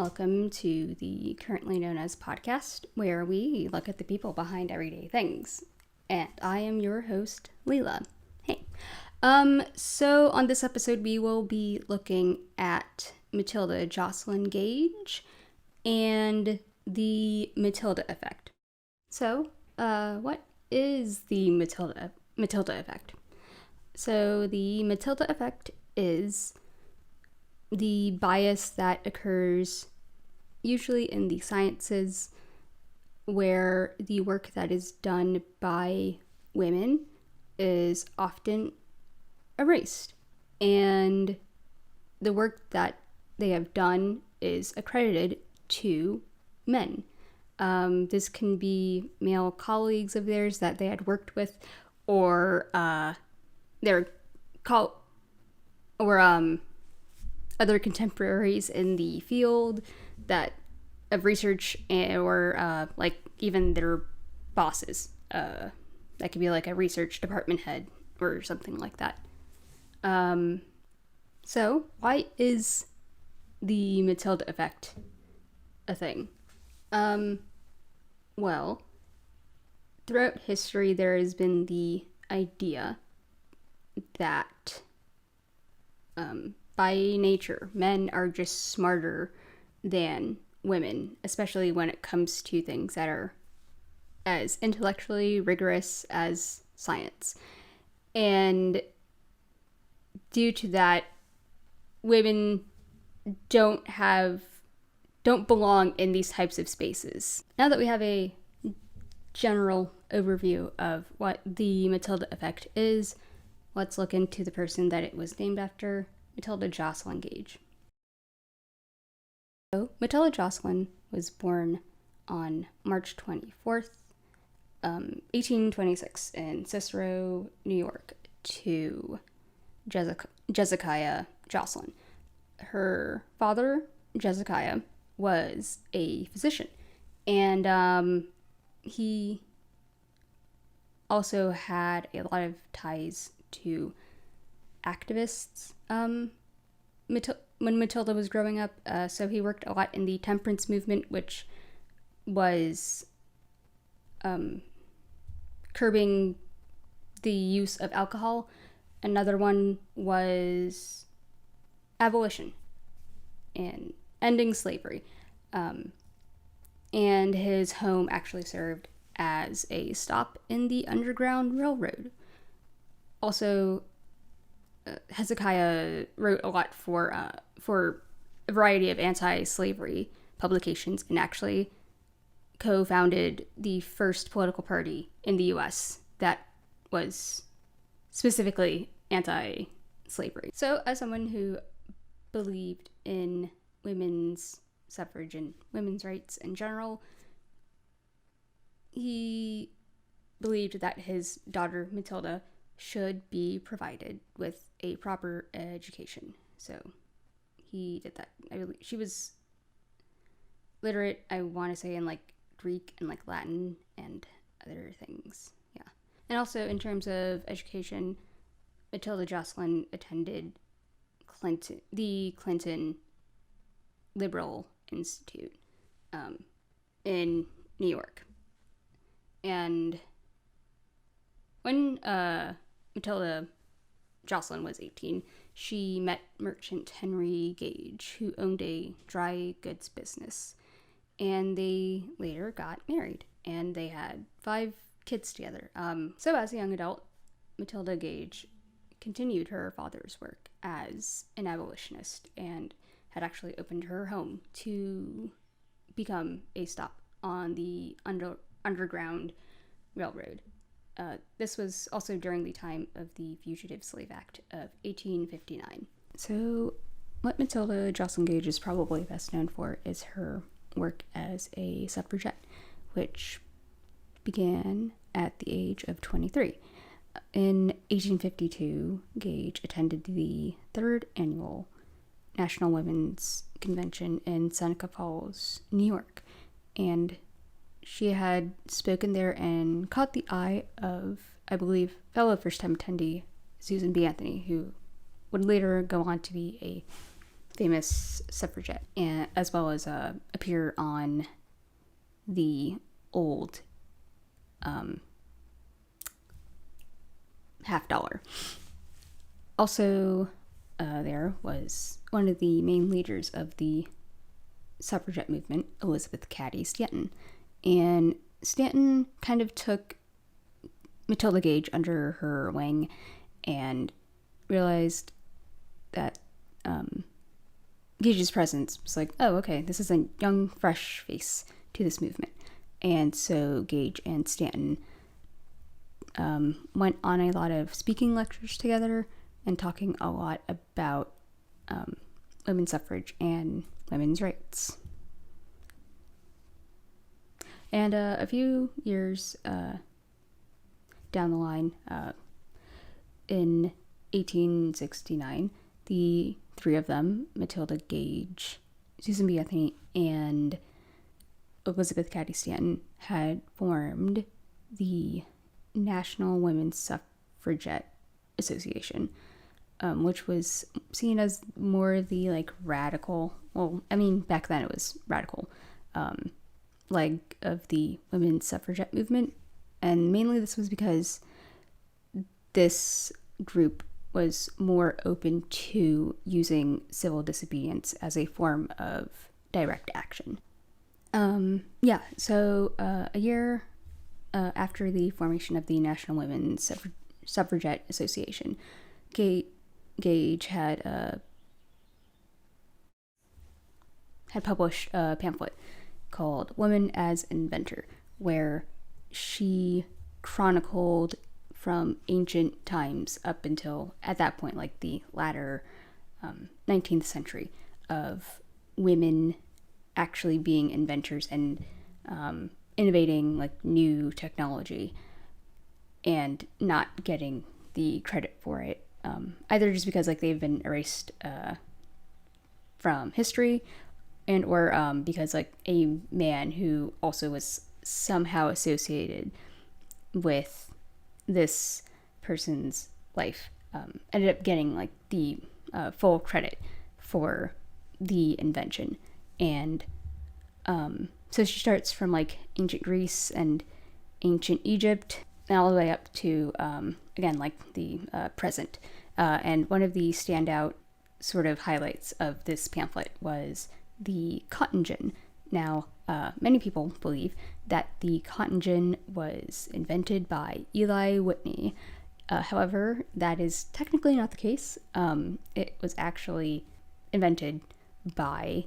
Welcome to the currently known as podcast, where we look at the people behind everyday things. And I am your host, Leela. Hey. So on this episode, we will be looking at Matilda Joslyn Gage and the Matilda Effect. So, what is the Matilda Effect? So the Matilda Effect is the bias that occurs usually in the sciences where the work that is done by women is often erased, and the work that they have done is accredited to men. This can be male colleagues of theirs that they had worked with, or other contemporaries in the field that of research, or even their bosses. That could be like a research department head or something like that. So why is the Matilda Effect a thing? Well, throughout history, there has been the idea that by nature, men are just smarter than women, especially when it comes to things that are as intellectually rigorous as science. And due to that, women don't belong in these types of spaces. Now that we have a general overview of what the Matilda Effect is, let's look into the person that it was named after, Matilda Joslyn Gage. So, Matilda Joslyn was born on March 24th, 1826 in Cicero, New York, to Josiah Joslyn. Her father, Josiah, was a physician, and he also had a lot of ties to activists when Matilda was growing up. So he worked a lot in the temperance movement, which was curbing the use of alcohol. Another one was abolition and ending slavery. And his home actually served as a stop in the Underground Railroad. Also, Hezekiah wrote a lot for a variety of anti-slavery publications, and actually co-founded the first political party in the U.S. that was specifically anti-slavery. So, as someone who believed in women's suffrage and women's rights in general, he believed that his daughter Matilda should be provided with a proper education. So he did that. I believe she was literate, I want to say, in like Greek and like Latin and other things. Yeah. And also in terms of education, Matilda Joslyn attended the Clinton Liberal Institute in New York. And when Matilda Joslyn was 18, she met merchant Henry Gage, who owned a dry goods business. And they later got married, and they had 5 kids together. So as a young adult, Matilda Gage continued her father's work as an abolitionist and had actually opened her home to become a stop on the Underground Railroad. This was also during the time of the Fugitive Slave Act of 1859. So what Matilda Joslyn Gage is probably best known for is her work as a suffragette, which began at the age of 23. In 1852, Gage attended the 3rd annual National Women's Convention in Seneca Falls, New York, and she had spoken there and caught the eye of, I believe, fellow first-time attendee Susan B. Anthony, who would later go on to be a famous suffragette, and as well as appear on the old $50. Also, there was one of the main leaders of the suffragette movement, Elizabeth Cady Stanton. And Stanton kind of took Matilda Gage under her wing and realized that Gage's presence was like, oh, okay, this is a young, fresh face to this movement. And so Gage and Stanton went on a lot of speaking lectures together and talking a lot about women's suffrage and women's rights. And a few years down the line, in 1869, the three of them, Matilda Gage, Susan B. Anthony, and Elizabeth Cady Stanton, had formed the National Women's Suffragette Association, which was seen as more the like radical, well, I mean, back then it was radical, leg of the women's suffragette movement. And mainly this was because this group was more open to using civil disobedience as a form of direct action. So a year after the formation of the National Women's Suffragette Association, Gage had published a pamphlet called Woman as Inventor, where she chronicled from ancient times up until, at that point, like the latter 19th century, of women actually being inventors and innovating like new technology and not getting the credit for it, either just because like they've been erased from history, and or because like a man who also was somehow associated with this person's life ended up getting like the full credit for the invention. And so she starts from like ancient Greece and ancient Egypt and all the way up to again like the present. And one of the standout sort of highlights of this pamphlet was the cotton gin. Now, many people believe that the cotton gin was invented by Eli Whitney. However, that is technically not the case. It was actually invented by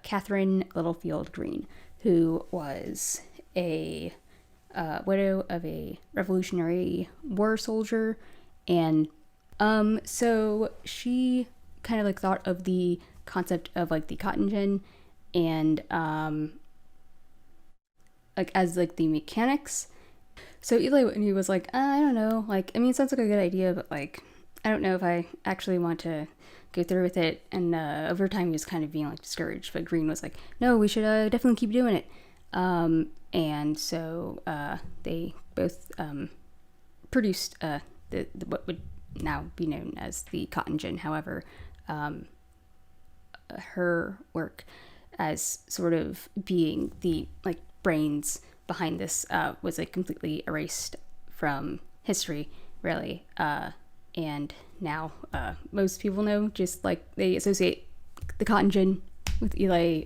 Catherine Littlefield Greene, who was a widow of a Revolutionary War soldier. And so she kind of like thought of the concept of like the cotton gin and like as like the mechanics. So Eli Whitney was like, I don't know, like, I mean, it sounds like a good idea, but like, I don't know if I actually want to go through with it. And over time he was kind of being like discouraged, but Greene was like, no, we should definitely keep doing it. And so they both produced the what would now be known as the cotton gin. However, her work as sort of being the like brains behind this was like completely erased from history, really. And now most people know, just like they associate the cotton gin with Eli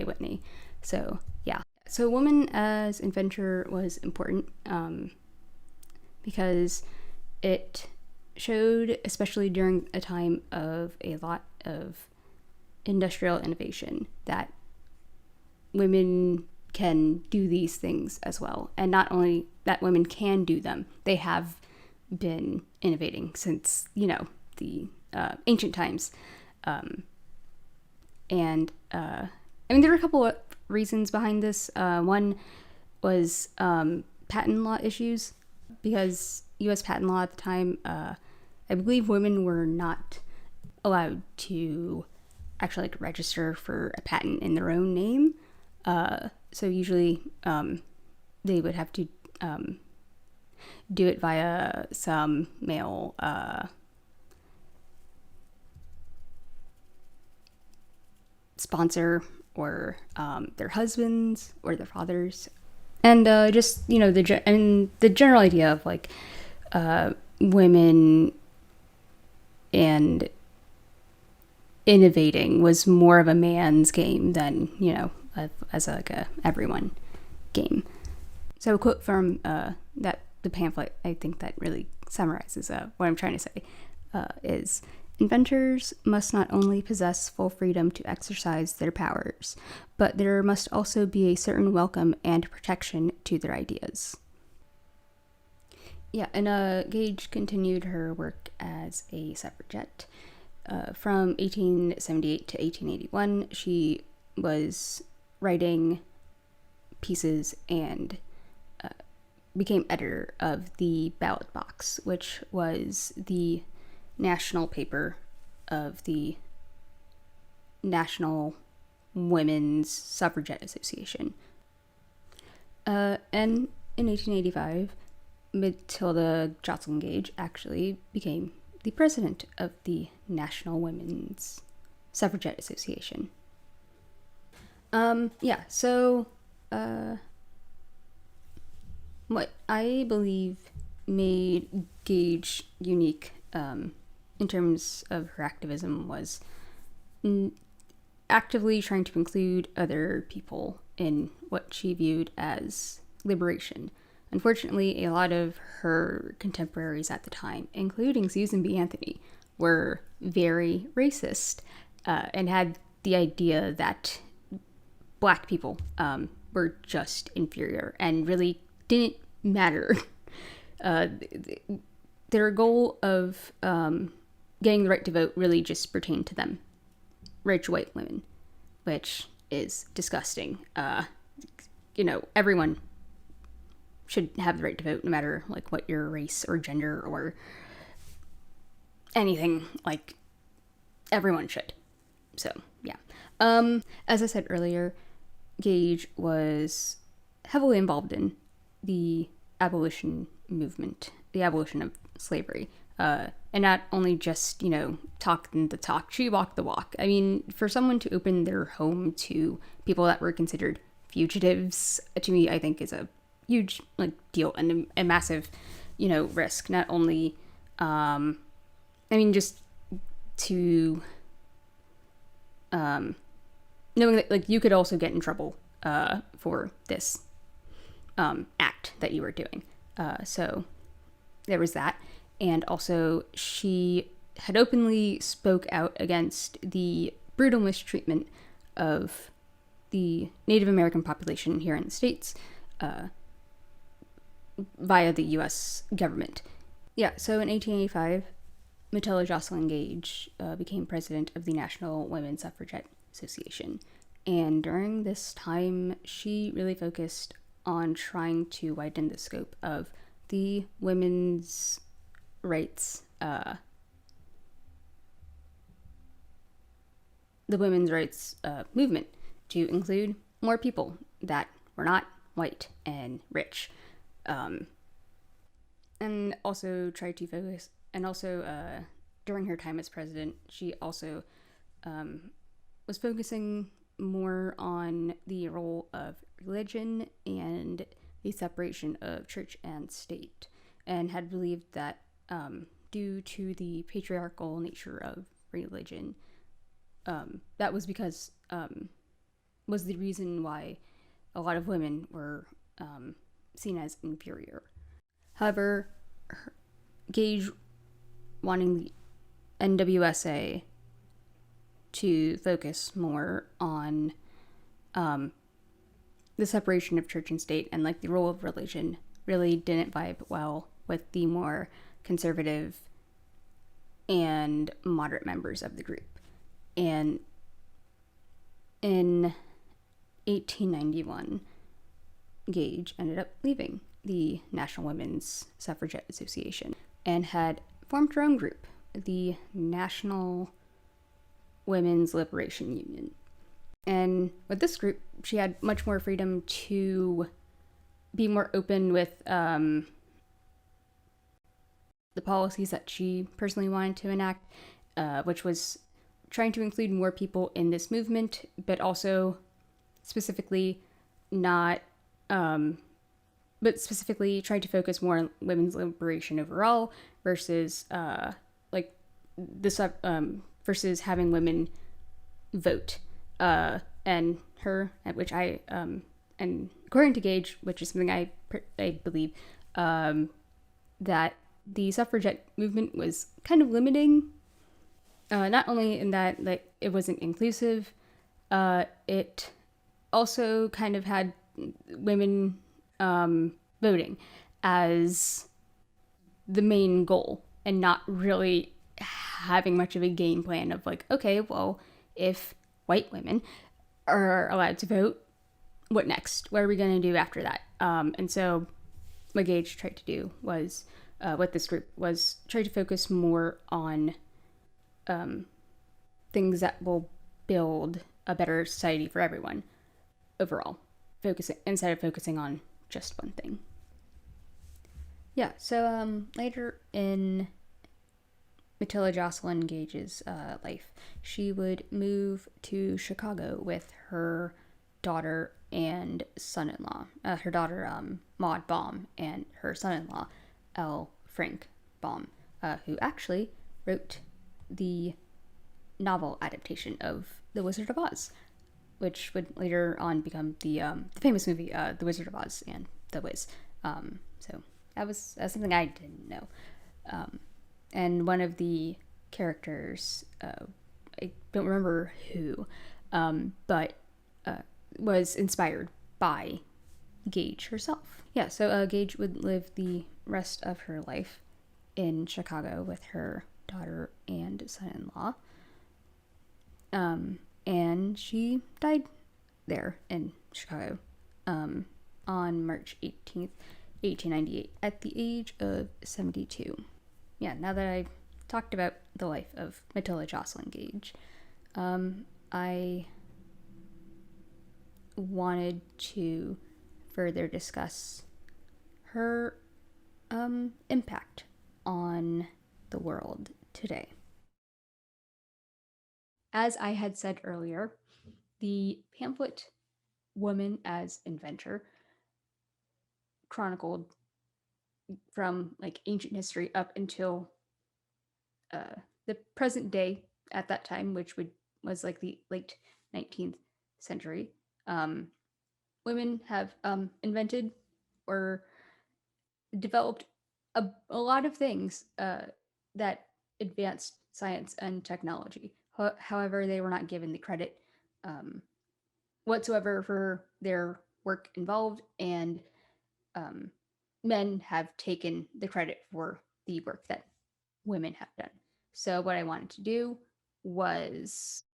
Whitney. So yeah, so woman as inventor was important because it showed, especially during a time of a lot of industrial innovation, that women can do these things as well. And not only that women can do them, they have been innovating since, you know, the ancient times. And I mean, there were a couple of reasons behind this. One was patent law issues, because U.S. patent law at the time, I believe women were not allowed to actually like register for a patent in their own name. So usually they would have to do it via some male sponsor or their husbands or their fathers. And just, the general idea of like women and innovating was more of a man's game than, as like a everyone game. So a quote from the pamphlet, I think that really summarizes what I'm trying to say, is inventors must not only possess full freedom to exercise their powers, but there must also be a certain welcome and protection to their ideas. Yeah, and Gage continued her work as a suffragette. From 1878 to 1881, she was writing pieces and became editor of the Ballot Box, which was the national paper of the National Women's Suffragette Association. And in 1885, Matilda Joslyn Gage actually became the president of the National Women's Suffragette Association. So what I believe made Gage unique in terms of her activism was actively trying to include other people in what she viewed as liberation. Unfortunately, a lot of her contemporaries at the time, including Susan B. Anthony, were very racist and had the idea that Black people were just inferior and really didn't matter. Their goal of getting the right to vote really just pertained to them, rich white women, which is disgusting. Everyone should have the right to vote, no matter like what your race or gender or anything. Like, everyone should. So yeah. As I said earlier, Gage was heavily involved in the abolition movement, the abolition of slavery, and not only just talking the talk, she walked the walk. I mean, for someone to open their home to people that were considered fugitives, to me, I think is a huge deal and a massive risk. Not only just to knowing that you could also get in trouble for this act that you were doing, so there was that. And also she had openly spoke out against the brutal mistreatment of the Native American population here in the States via the U.S. government. Yeah, so in 1885, Matilda Joslyn Gage became president of the National Women's Suffragette Association. And during this time, she really focused on trying to widen the scope of the women's rights, movement to include more people that were not white and rich. And also tried to focus, and also during her time as president, she also was focusing more on the role of religion and the separation of church and state, and had believed that due to the patriarchal nature of religion, that was because was the reason why a lot of women were seen as inferior. However, Gage wanting the NWSA to focus more on the separation of church and state and the role of religion really didn't vibe well with the more conservative and moderate members of the group. And in 1891, Gage ended up leaving the National Women's Suffragette Association and had formed her own group, the National Women's Liberation Union. And with this group, she had much more freedom to be more open with the policies that she personally wanted to enact, which was trying to include more people in this movement, but also specifically not, um, but specifically trying to focus more on women's liberation overall versus like this versus having women vote. And her, which I and according to Gage, which is something I believe, that the suffragette movement was kind of limiting, not only in that like it wasn't inclusive, it also kind of had women voting as the main goal and not really having much of a game plan of like, okay, well, if white women are allowed to vote, what next? What are we going to do after that? And so what Gage tried to do was, what this group was, try to focus more on things that will build a better society for everyone overall, focusing instead of focusing on just one thing. Yeah, so later in Matilda Joslyn Gage's life, she would move to Chicago with her daughter and son-in-law. Her daughter Maud Baum and her son-in-law L. Frank Baum, who actually wrote the novel adaptation of The Wizard of Oz, which would later on become the famous movie The Wizard of Oz and The Wiz. So that's something I didn't know. And one of the characters, I don't remember who, but was inspired by Gage herself. Yeah, so Gage would live the rest of her life in Chicago with her daughter and son-in-law. And she died there in Chicago on March 18th, 1898, at the age of 72. Yeah, now that I've talked about the life of Matilda Joslyn Gage, I wanted to further discuss her impact on the world today. As I had said earlier, the pamphlet Woman as Inventor chronicled from like ancient history up until the present day at that time, which was like the late 19th century. Women have invented or developed a lot of things that advanced science and technology. However, they were not given the credit whatsoever for their work involved, and um, men have taken the credit for the work that women have done. So, what I wanted to do was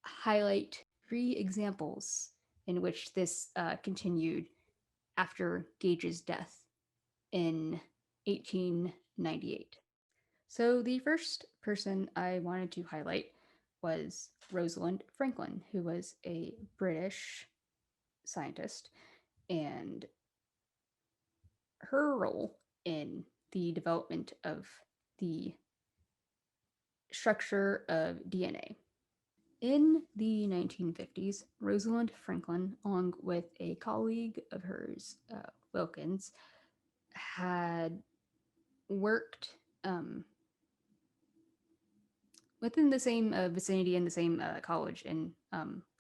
highlight 3 examples in which this continued after Gage's death in 1898. So, the first person I wanted to highlight was Rosalind Franklin, who was a British scientist, and her role in the development of the structure of DNA. In the 1950s, Rosalind Franklin, along with a colleague of hers, Wilkins, had worked within the same vicinity in the same college in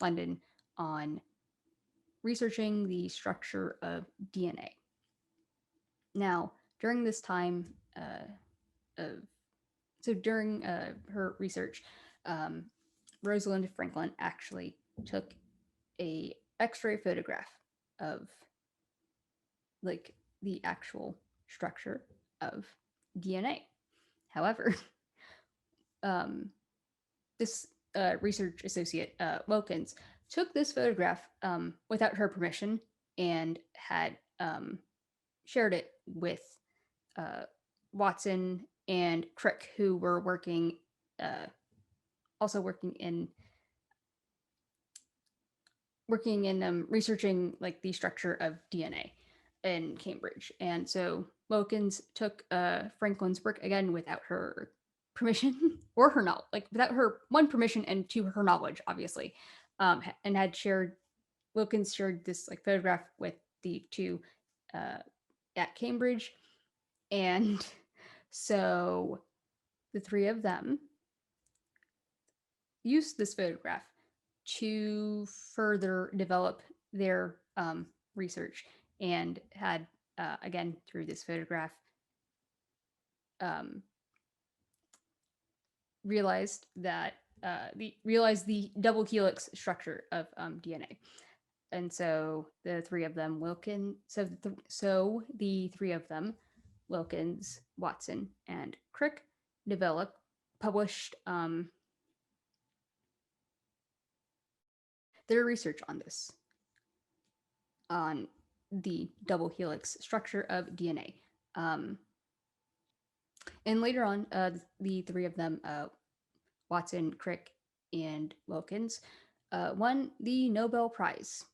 London on researching the structure of DNA. Now, during this time, during her research, Rosalind Franklin actually took a X-ray photograph of like the actual structure of DNA. However, this research associate, Wilkins, took this photograph without her permission and had shared it with Watson and Crick, who were also working in researching like the structure of DNA in Cambridge. And so Wilkins took Franklin's work again without her permission or her knowledge, like without her one permission and two her knowledge, obviously, and had shared Wilkins shared this like photograph with the two uh, at Cambridge, and so the three of them used this photograph to further develop their research, and had again through this photograph um, realized that realized the double helix structure of DNA. And so the three of them, the three of them, Wilkins, Watson, and Crick, published their research on this, on the double helix structure of DNA. And later on, the three of them, Watson, Crick, and Wilkins, won the Nobel Prize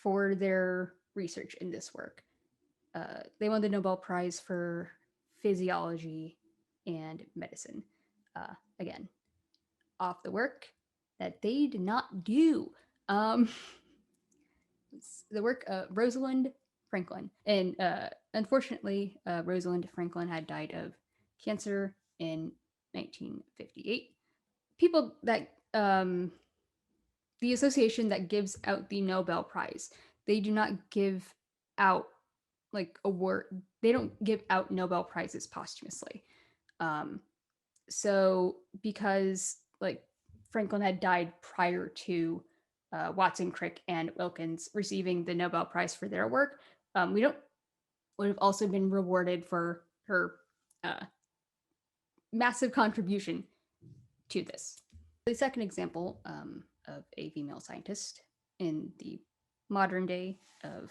for their research in this work. They won the Nobel Prize for physiology and medicine. Again, off the work that they did not do. The work of Rosalind Franklin. And unfortunately, Rosalind Franklin had died of cancer in 1958. People that, the association that gives out the Nobel Prize, they do not give out like award, they don't give out Nobel Prizes posthumously. Um, so because like Franklin had died prior to Watson, Crick, and Wilkins receiving the Nobel Prize for their work, we don't would have also been rewarded for her massive contribution to this. The second example of a female scientist in the modern day of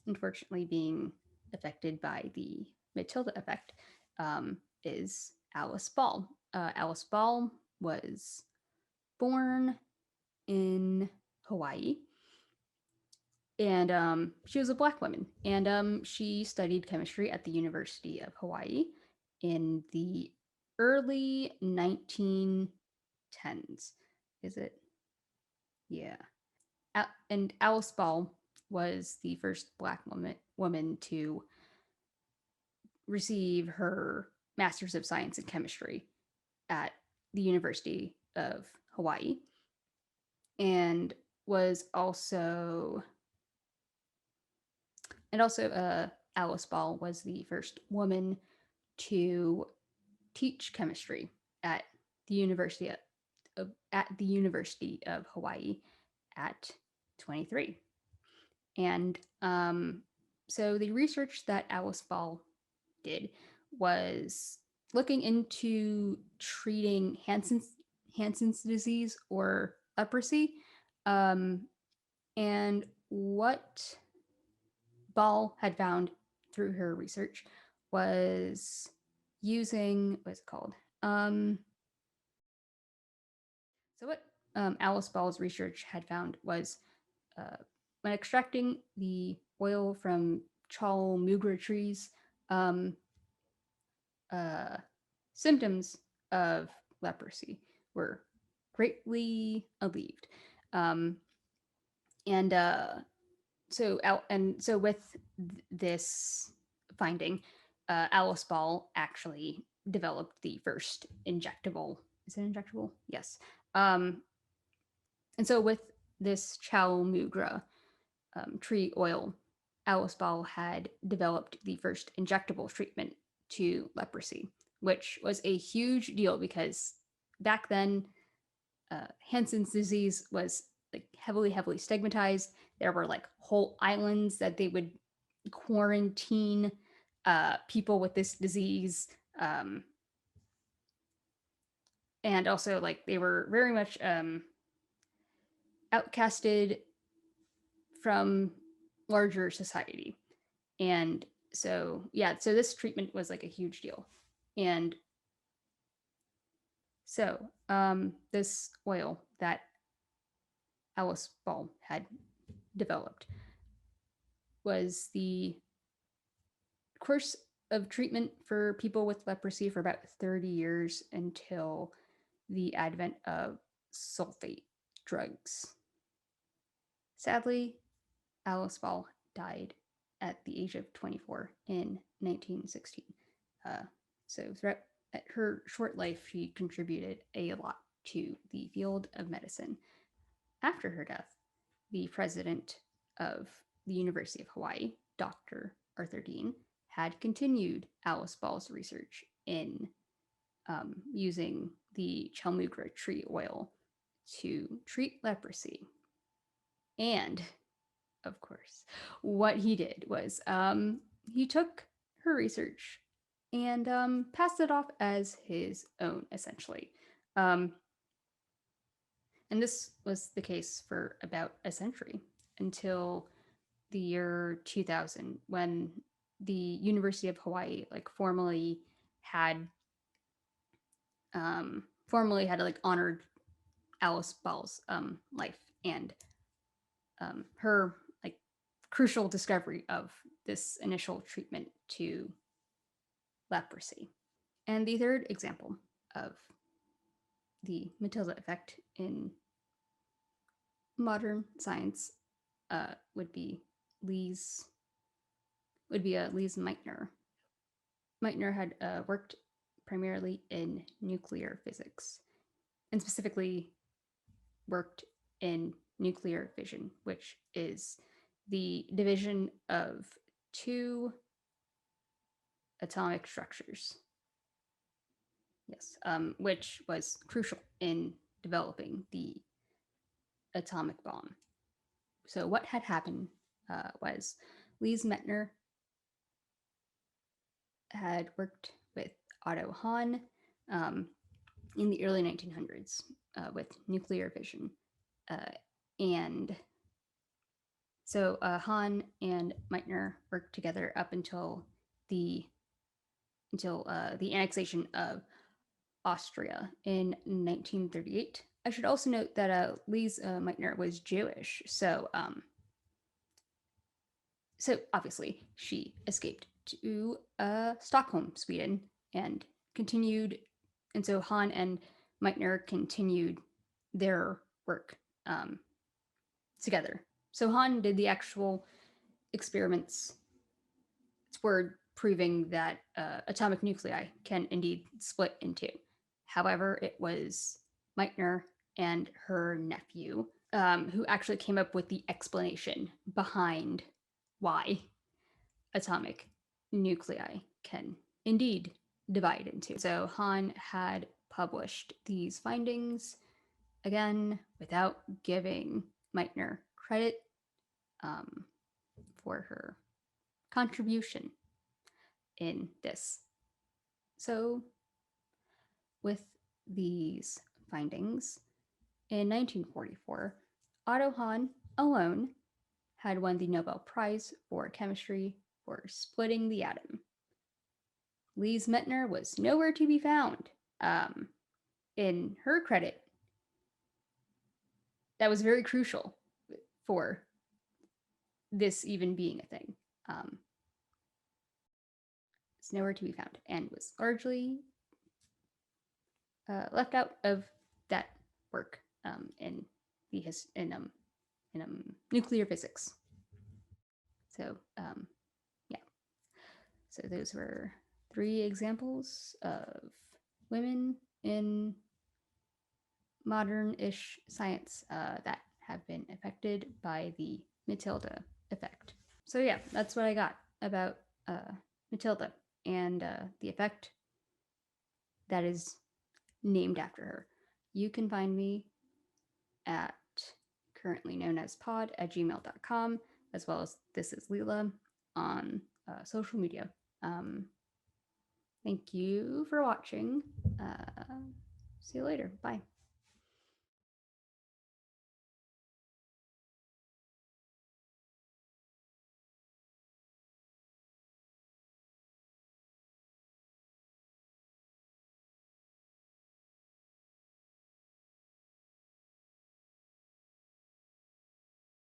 unfortunately being affected by the Matilda effect is Alice Ball. Alice Ball was born in Hawaii, and she was a Black woman, and she studied chemistry at the University of Hawaii in the early 1910s. Is it? Yeah. And Alice Ball was the first Black woman to receive her Master's of Science in Chemistry at the University of Hawaii, and was also Alice Ball was the first woman to teach chemistry at the University of Hawaii at 23. And so the research that Alice Ball did was looking into treating Hansen's disease or leprosy. And what Ball had found through her research was using, what's it called? So what Alice Ball's research had found was when extracting the oil from Chalmugra trees, um, symptoms of leprosy were greatly alleviated. Um, and so with this finding, Alice Ball actually developed the first injectable. Is it injectable? Yes. And so with this Chalmugra tree oil, Alice Ball had developed the first injectable treatment to leprosy, which was a huge deal because back then, Hansen's disease was like heavily stigmatized. There were like whole islands that they would quarantine people with this disease, and also like they were very much outcasted from larger society. And so yeah, so this treatment was like a huge deal. And so this oil that Alice Ball had developed was the, of course, of treatment for people with leprosy for about 30 years until the advent of sulfate drugs. Sadly, Alice Ball died at the age of 24 in 1916. Uh, so throughout her short life, she contributed a lot to the field of medicine. After her death, the president of the University of Hawaii, Dr. Arthur Dean, had continued Alice Ball's research in using the Chalmugra tree oil to treat leprosy. And, of course, what he did was he took her research and passed it off as his own, essentially. Um, and this was the case for about a century until the year 2000 when the University of Hawaii had like honored Alice Ball's life and her like crucial discovery of this initial treatment to leprosy. And the third example of the Matilda effect in modern science would be Lee's Lee's Meitner. Meitner had worked primarily in nuclear physics, and specifically worked in nuclear fission, which is the division of two atomic structures. Yes, which was crucial in developing the atomic bomb. So what had happened was Lise Meitner had worked with Otto Hahn in the early 1900s with nuclear fission. And so Hahn and Meitner worked together up until the annexation of Austria in 1938. I should also note that Lise Meitner was Jewish, so obviously she escaped to Stockholm, Sweden, and continued. And so Hahn and Meitner continued their work together. So Hahn did the actual experiments toward proving that atomic nuclei can indeed split in two. However, it was Meitner and her nephew who actually came up with the explanation behind why atomic nuclei can indeed divide into. So Hahn had published these findings again without giving Meitner credit for her contribution in this. So, with these findings, in 1944, Otto Hahn alone had won the Nobel Prize for Chemistry for splitting the atom. Lise Meitner was nowhere to be found. In her credit, that was very crucial for this even being a thing. It's nowhere to be found and was largely left out of that work in nuclear physics. So yeah, so those were 3 examples of women in modern-ish science that have been affected by the Matilda effect. So yeah, that's what I got about Matilda and the effect that is named after her. You can find me at currently known as pod@gmail.com, as well as This Is Leela on social media. Thank you for watching. See you later. Bye.